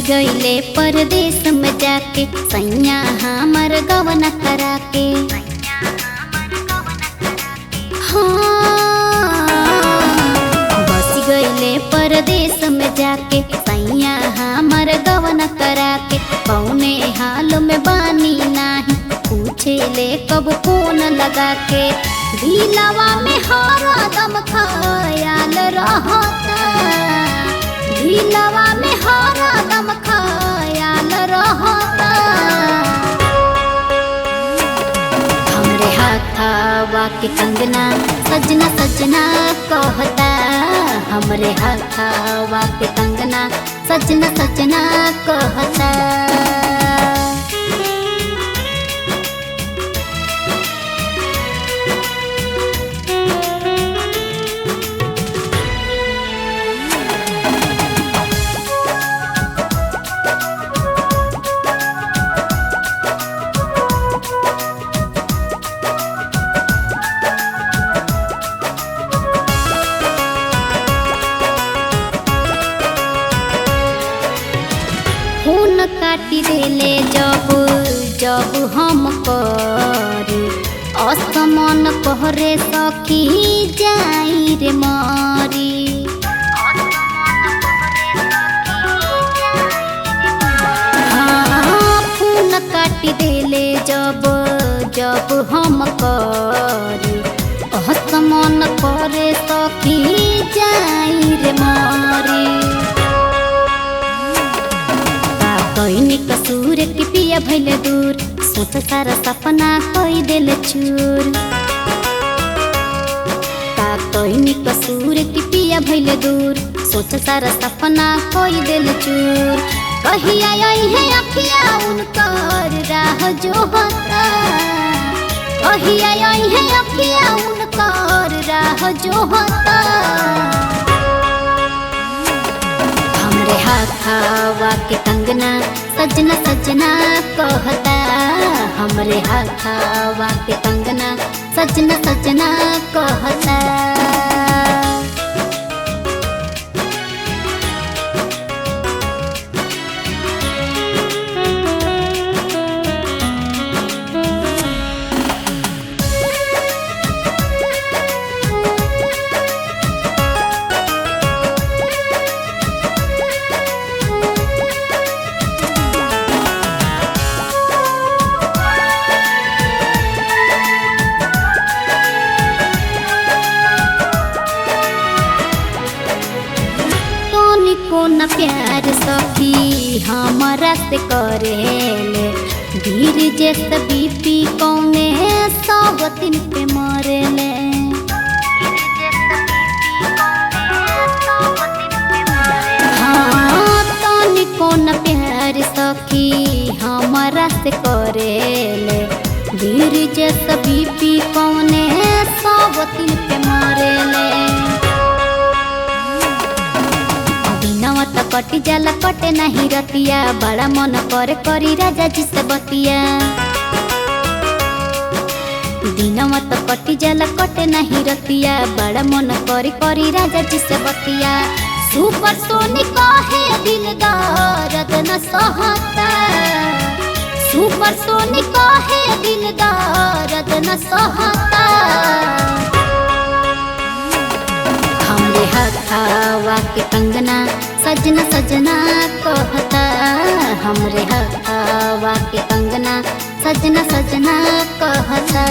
गईले परदेश में जाके सैया हमर गवना करा के। बस गईले परदेश में जाके सैया हमर गवना करा के। कौने हाल में बानी नाही पूछे ले कब फोन लगा के। दिलवा में हरदम ख्याल रहता, दिलवा में हरदम ख्याल रहता। हमरे हाथवा के कंगना सजना सजना कहता, हमरे हाथवा के कंगना सजना सजना कहता। खून काटी देले जब जब हम करी असमान कहरे सखी जाई रे मारी। हाँ, खून काटी देले जब जब हम करी असमान कहरे सखी जाई रे मारी। कईनी कसूर की पिया भइल दूर, सोच सारा सपना कोई दिल चूर। का कईनी कसूर की पिया भइल दूर, सोच सारा सपना कोई दिल चूर। कहिया आई है अखिया उनकर राह जो होता, कहिया आई है अखिया उनकर राह जो होता। हमरे हाथवा के कंगना सजना सजना कहता, हमरे हाथवा के कंगना सजना सजना कहता। न प्यार सखी हमारा से करेले, धीर जैसे बीपी कौने सावतिन पे मरेले। हाँ, तनिको न प्यार सखी हमारा से करेले, धीर जैसे बीपी कौने सावतिन पे मरेले। कटी जाला कटे नहीं रतिया, बड़ा मन करे करी राजा जी से बतिया। दिनवा तो कटी जाला कटे नहीं रतिया, बड़ा मन करे करी राजा जी से बतिया। सुपर सोनिक है दिलदार न सहता, सुपर सोनिक है दिलदार न सहता। हमरे हाथवा के कंगना सजना सजना कहता, हमरे हाथवा के कंगना सजना सजना कहता।